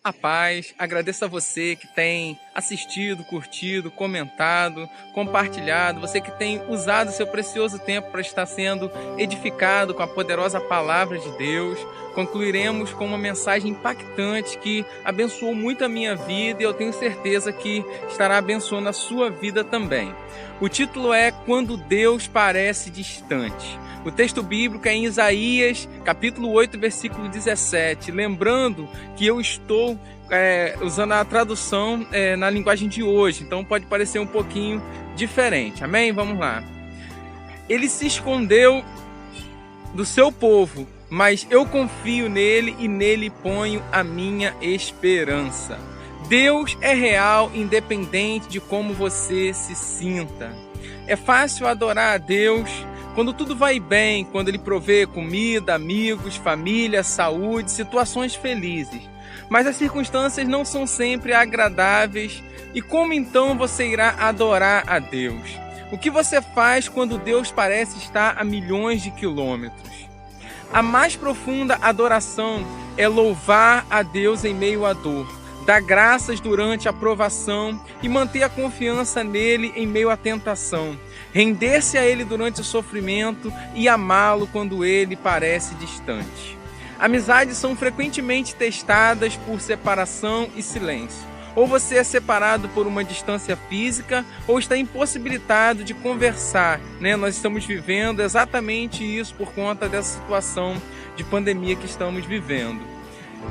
A paz, agradeço a você que tem assistido, curtido, comentado, compartilhado, você que tem usado seu precioso tempo para estar sendo edificado com a poderosa palavra de Deus. Concluiremos com uma mensagem impactante que abençoou muito a minha vida e eu tenho certeza que estará abençoando a sua vida também. O título é Quando Deus Parece Distante. O texto bíblico é em Isaías, capítulo 8, versículo 17. Lembrando que eu estou usando a tradução na linguagem de hoje, então pode parecer um pouquinho diferente. Amém? Vamos lá. Ele se escondeu do seu povo, mas eu confio nele e nele ponho a minha esperança. Deus é real, independente de como você se sinta. É fácil adorar a Deus quando tudo vai bem, quando Ele provê comida, amigos, família, saúde, situações felizes. Mas as circunstâncias não são sempre agradáveis. E como então você irá adorar a Deus? O que você faz quando Deus parece estar a milhões de quilômetros? A mais profunda adoração é louvar a Deus em meio à dor, dar graças durante a provação e manter a confiança nele em meio à tentação, render-se a ele durante o sofrimento e amá-lo quando ele parece distante. Amizades são frequentemente testadas por separação e silêncio. Ou você é separado por uma distância física ou está impossibilitado de conversar, Nós estamos vivendo exatamente isso por conta dessa situação de pandemia que estamos vivendo.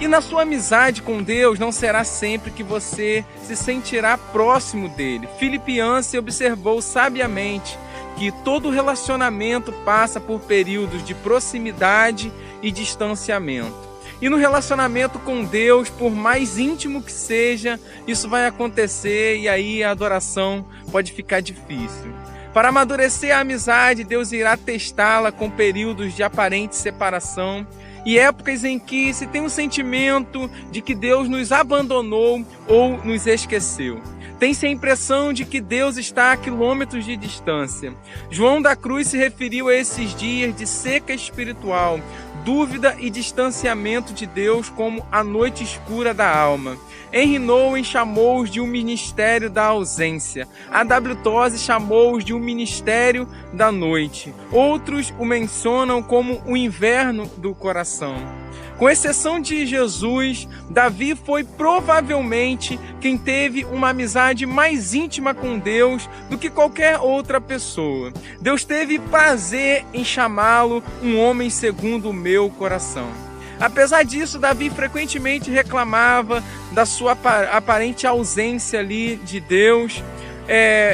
E na sua amizade com Deus não será sempre que você se sentirá próximo dele. Philip Yancey observou sabiamente que todo relacionamento passa por períodos de proximidade e distanciamento. E no relacionamento com Deus, por mais íntimo que seja, isso vai acontecer e aí a adoração pode ficar difícil. Para amadurecer a amizade, Deus irá testá-la com períodos de aparente separação e épocas em que se tem um sentimento de que Deus nos abandonou ou nos esqueceu. Tem-se a impressão de que Deus está a quilômetros de distância. João da Cruz se referiu a esses dias de seca espiritual, dúvida e distanciamento de Deus como a noite escura da alma. Henry Nouwen chamou-os de um ministério da ausência. A.W. Tozer chamou-os de um ministério da noite. Outros o mencionam como o inverno do coração. Com exceção de Jesus, Davi foi provavelmente quem teve uma amizade mais íntima com Deus do que qualquer outra pessoa. Deus teve prazer em chamá-lo um homem segundo o meu coração. Apesar disso, Davi frequentemente reclamava da sua aparente ausência ali de Deus.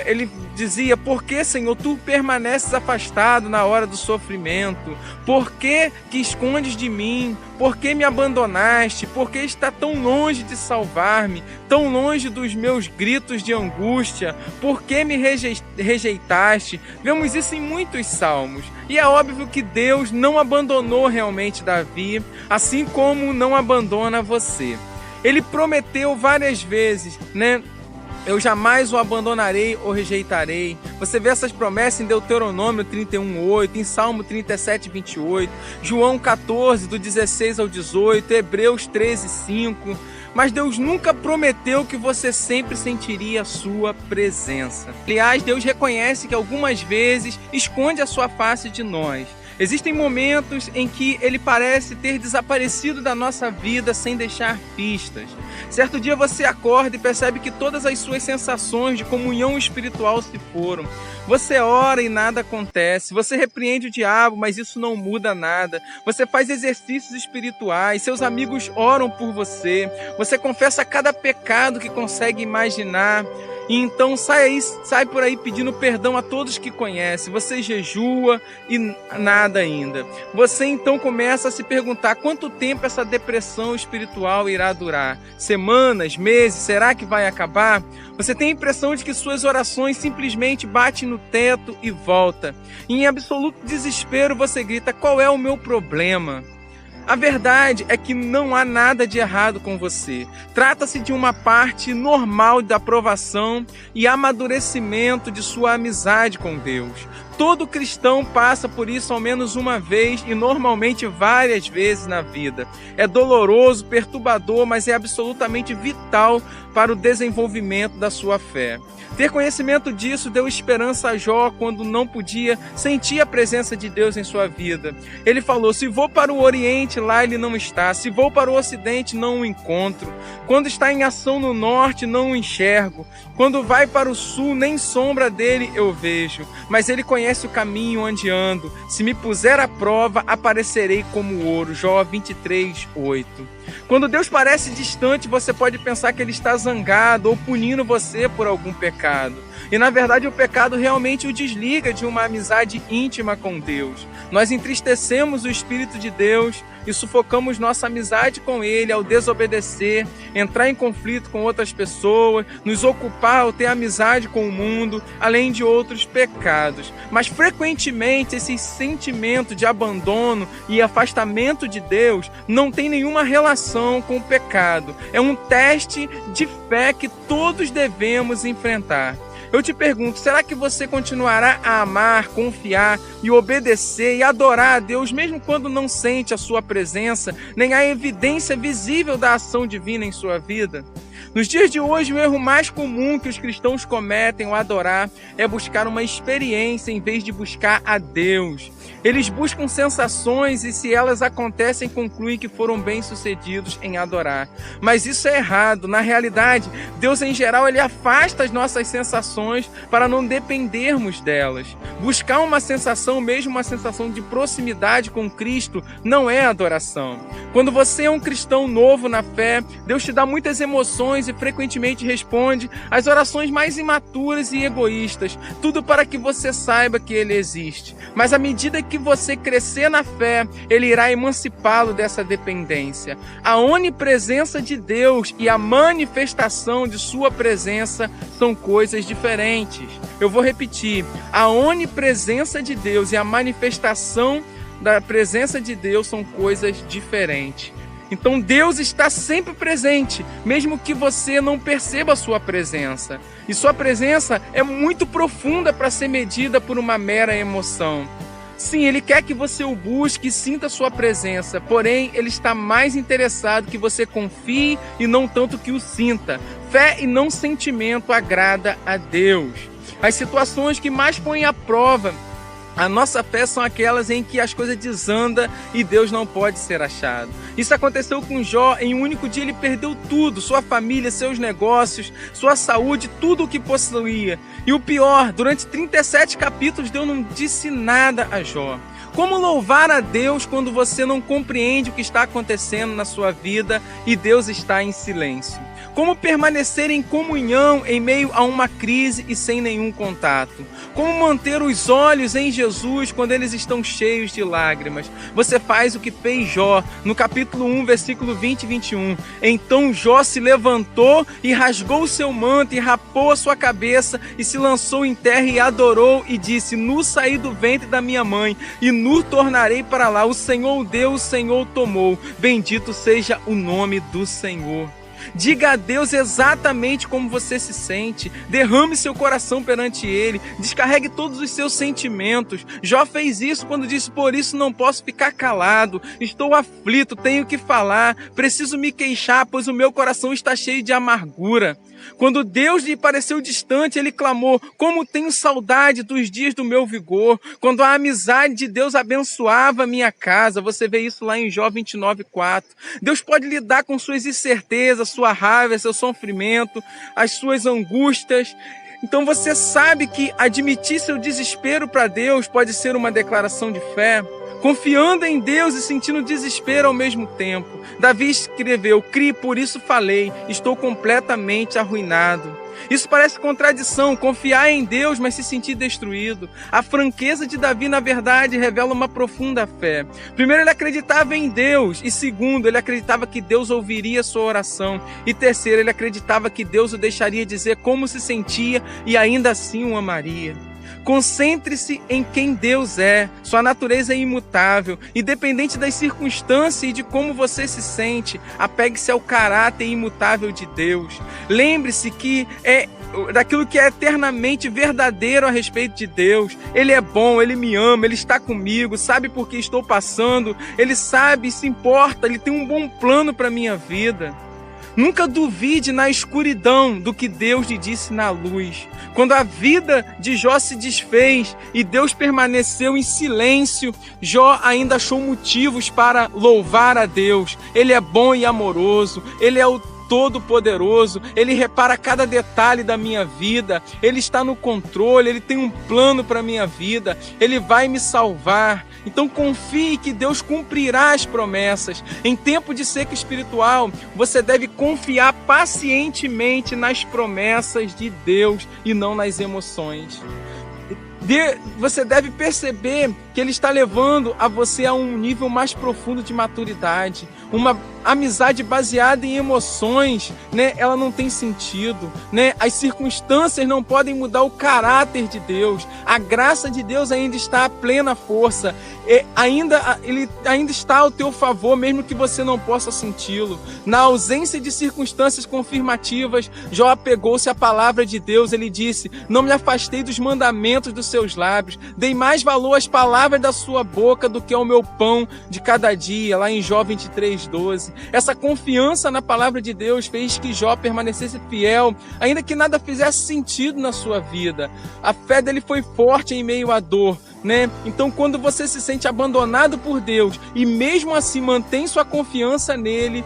Ele dizia: por que, Senhor, tu permaneces afastado na hora do sofrimento? Por que escondes de mim? Por que me abandonaste? Por que está tão longe de salvar-me? Tão longe dos meus gritos de angústia? Por que me rejeitaste? Vemos isso em muitos salmos. E é óbvio que Deus não abandonou realmente Davi, assim como não abandona você. Ele prometeu várias vezes, Eu jamais o abandonarei ou rejeitarei. Você vê essas promessas em Deuteronômio 31:8, em Salmo 37:28, João 14, do 16 ao 18, Hebreus 13:5. Mas Deus nunca prometeu que você sempre sentiria a sua presença. Aliás, Deus reconhece que algumas vezes esconde a sua face de nós. Existem momentos em que Ele parece ter desaparecido da nossa vida sem deixar pistas. Certo dia você acorda e percebe que todas as suas sensações de comunhão espiritual se foram. Você ora e nada acontece. Você repreende o diabo, mas isso não muda nada. Você faz exercícios espirituais, seus amigos oram por você. Você confessa cada pecado que consegue imaginar. E então sai por aí pedindo perdão a todos que conhece. Você jejua e nada ainda. Você então começa a se perguntar quanto tempo essa depressão espiritual irá durar. Semanas, meses, será que vai acabar? Você tem a impressão de que suas orações simplesmente batem no teto e volta. E em absoluto desespero você grita: qual é o meu problema? A verdade é que não há nada de errado com você. Trata-se de uma parte normal da aprovação e amadurecimento de sua amizade com Deus. Todo cristão passa por isso ao menos uma vez e normalmente várias vezes na vida. É doloroso, perturbador, mas é absolutamente vital para o desenvolvimento da sua fé. Ter conhecimento disso deu esperança a Jó quando não podia sentir a presença de Deus em sua vida. Ele falou: se vou para o Oriente, lá ele não está. Se vou para o Ocidente, não o encontro. Quando está em ação no Norte, não o enxergo. Quando vai para o Sul, nem sombra dele eu vejo. Mas ele conhece o caminho onde ando. Se me puser à prova, aparecerei como ouro. Jó 23:8. Quando Deus parece distante, você pode pensar que Ele está zangado ou punindo você por algum pecado. E na verdade o pecado realmente o desliga de uma amizade íntima com Deus. Nós entristecemos o Espírito de Deus e sufocamos nossa amizade com Ele ao desobedecer, entrar em conflito com outras pessoas, nos ocupar ao ter amizade com o mundo, além de outros pecados. Mas frequentemente esse sentimento de abandono e afastamento de Deus não tem nenhuma relação com o pecado. É um teste de fé que todos devemos enfrentar. Eu te pergunto, será que você continuará a amar, confiar e obedecer e adorar a Deus mesmo quando não sente a sua presença, nem a evidência visível da ação divina em sua vida? Nos dias de hoje, o erro mais comum que os cristãos cometem ao adorar é buscar uma experiência em vez de buscar a Deus. Eles buscam sensações e, se elas acontecem, concluem que foram bem-sucedidos em adorar. Mas isso é errado. Na realidade, Deus, em geral, Ele afasta as nossas sensações para não dependermos delas. Buscar uma sensação, mesmo uma sensação de proximidade com Cristo, não é adoração. Quando você é um cristão novo na fé, Deus te dá muitas emoções e frequentemente responde às orações mais imaturas e egoístas, tudo para que você saiba que Ele existe. Mas à medida que você crescer na fé, Ele irá emancipá-lo dessa dependência. A onipresença de Deus e a manifestação de sua presença são coisas diferentes. Eu vou repetir: a onipresença de Deus e a manifestação da presença de Deus são coisas diferentes. Então Deus está sempre presente, mesmo que você não perceba a sua presença. E sua presença é muito profunda para ser medida por uma mera emoção. Sim, Ele quer que você o busque e sinta a sua presença, porém Ele está mais interessado que você confie e não tanto que o sinta. Fé e não sentimento agrada a Deus. As situações que mais põem à prova a nossa fé são aquelas em que as coisas desandam e Deus não pode ser achado. Isso aconteceu com Jó. Em um único dia ele perdeu tudo, sua família, seus negócios, sua saúde, tudo o que possuía. E o pior, durante 37 capítulos Deus não disse nada a Jó. Como louvar a Deus quando você não compreende o que está acontecendo na sua vida e Deus está em silêncio? Como permanecer em comunhão em meio a uma crise e sem nenhum contato? Como manter os olhos em Jesus quando eles estão cheios de lágrimas? Você faz o que fez Jó, no capítulo 1, versículo 20 e 21. Então Jó se levantou e rasgou o seu manto e rapou a sua cabeça e se lançou em terra e adorou e disse: nu saí do ventre da minha mãe e nu tornarei para lá. O Senhor deu, o Senhor tomou. Bendito seja o nome do Senhor. Diga a Deus exatamente como você se sente. Derrame seu coração perante Ele. Descarregue todos os seus sentimentos. Jó fez isso quando disse: por isso não posso ficar calado. Estou aflito, tenho que falar. Preciso me queixar, pois o meu coração está cheio de amargura. Quando Deus lhe pareceu distante, ele clamou: como tenho saudade dos dias do meu vigor, quando a amizade de Deus abençoava a minha casa. Você vê isso lá em Jó 29:4. Deus pode lidar com suas incertezas, sua raiva, seu sofrimento, as suas angústias. Então você sabe que admitir seu desespero para Deus pode ser uma declaração de fé. Confiando em Deus e sentindo desespero ao mesmo tempo. Davi escreveu: criei, por isso falei, estou completamente arruinado. Isso parece contradição, confiar em Deus, mas se sentir destruído. A franqueza de Davi, na verdade, revela uma profunda fé. Primeiro, ele acreditava em Deus. E segundo, ele acreditava que Deus ouviria sua oração. E terceiro, ele acreditava que Deus o deixaria dizer como se sentia e ainda assim o amaria. Concentre-se em quem Deus é. Sua natureza é imutável. Independente das circunstâncias e de como você se sente, apegue-se ao caráter imutável de Deus. Lembre-se que daquilo que é eternamente verdadeiro a respeito de Deus. Ele é bom, Ele me ama, Ele está comigo, sabe por que estou passando, Ele sabe, se importa, Ele tem um bom plano para a minha vida. Nunca duvide na escuridão do que Deus lhe disse na luz. Quando a vida de Jó se desfez e Deus permaneceu em silêncio, Jó ainda achou motivos para louvar a Deus. Ele é bom e amoroso, Ele é o Todo-Poderoso, Ele repara cada detalhe da minha vida, Ele está no controle, Ele tem um plano para a minha vida, Ele vai me salvar. Então confie que Deus cumprirá as promessas. Em tempo de seca espiritual, você deve confiar pacientemente nas promessas de Deus e não nas emoções. Você deve perceber que Ele está levando a você a um nível mais profundo de maturidade. Uma amizade baseada em emoções, né? Ela não tem sentido, né? As circunstâncias não podem mudar o caráter de Deus. A graça de Deus ainda está a plena força. Ele ainda está ao teu favor, mesmo que você não possa senti-lo. Na ausência de circunstâncias confirmativas, Jó apegou-se à palavra de Deus. Ele disse: não me afastei dos mandamentos dos seus lábios, dei mais valor às palavras da sua boca do que ao meu pão de cada dia, lá em Jó 23:12. Essa confiança na palavra de Deus fez que Jó permanecesse fiel, ainda que nada fizesse sentido na sua vida. A fé dele foi forte em meio à dor, né? Então, quando você se sente abandonado por Deus e mesmo assim mantém sua confiança nele,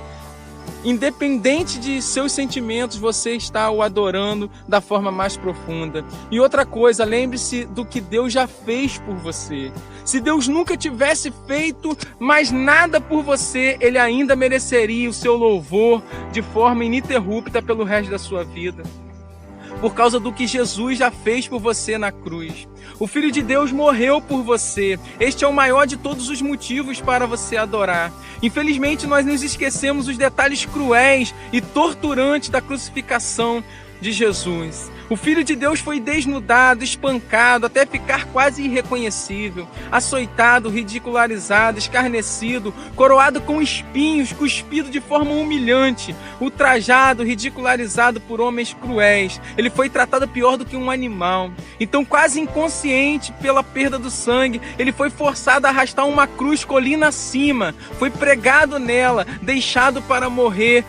independente de seus sentimentos, você está o adorando da forma mais profunda. E outra coisa, lembre-se do que Deus já fez por você. Se Deus nunca tivesse feito mais nada por você, Ele ainda mereceria o seu louvor de forma ininterrupta pelo resto da sua vida. Por causa do que Jesus já fez por você na cruz. O Filho de Deus morreu por você. Este é o maior de todos os motivos para você adorar. Infelizmente, nós nos esquecemos os detalhes cruéis e torturantes da crucificação de Jesus. O Filho de Deus foi desnudado, espancado, até ficar quase irreconhecível, açoitado, ridicularizado, escarnecido, coroado com espinhos, cuspido de forma humilhante, ultrajado, ridicularizado por homens cruéis. Ele foi tratado pior do que um animal. Então, quase inconsciente pela perda do sangue, ele foi forçado a arrastar uma cruz colina acima, foi pregado nela, deixado para morrer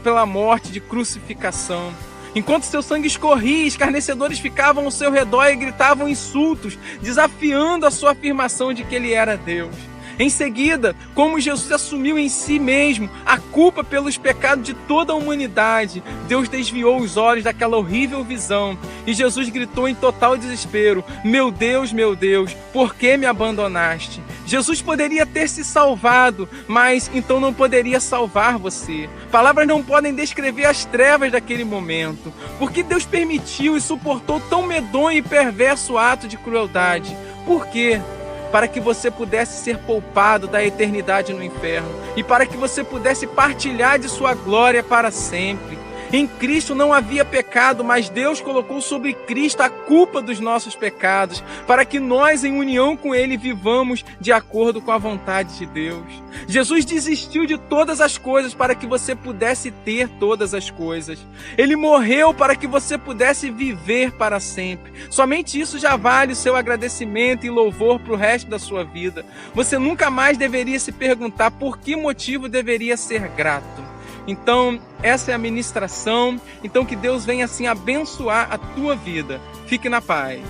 pela morte de crucificação. Enquanto seu sangue escorria, escarnecedores ficavam ao seu redor e gritavam insultos, desafiando a sua afirmação de que ele era Deus. Em seguida, como Jesus assumiu em si mesmo a culpa pelos pecados de toda a humanidade, Deus desviou os olhos daquela horrível visão e Jesus gritou em total desespero: meu Deus, por que me abandonaste? Jesus poderia ter se salvado, mas então não poderia salvar você. Palavras não podem descrever as trevas daquele momento. Por que Deus permitiu e suportou tão medonho e perverso ato de crueldade? Por quê? Para que você pudesse ser poupado da eternidade no inferno e para que você pudesse partilhar de sua glória para sempre. Em Cristo não havia pecado, mas Deus colocou sobre Cristo a culpa dos nossos pecados, para que nós, em união com Ele, vivamos de acordo com a vontade de Deus. Jesus desistiu de todas as coisas para que você pudesse ter todas as coisas. Ele morreu para que você pudesse viver para sempre. Somente isso já vale o seu agradecimento e louvor para o resto da sua vida. Você nunca mais deveria se perguntar por que motivo deveria ser grato. Então, essa é a ministração. Então, que Deus venha assim abençoar a tua vida. Fique na paz.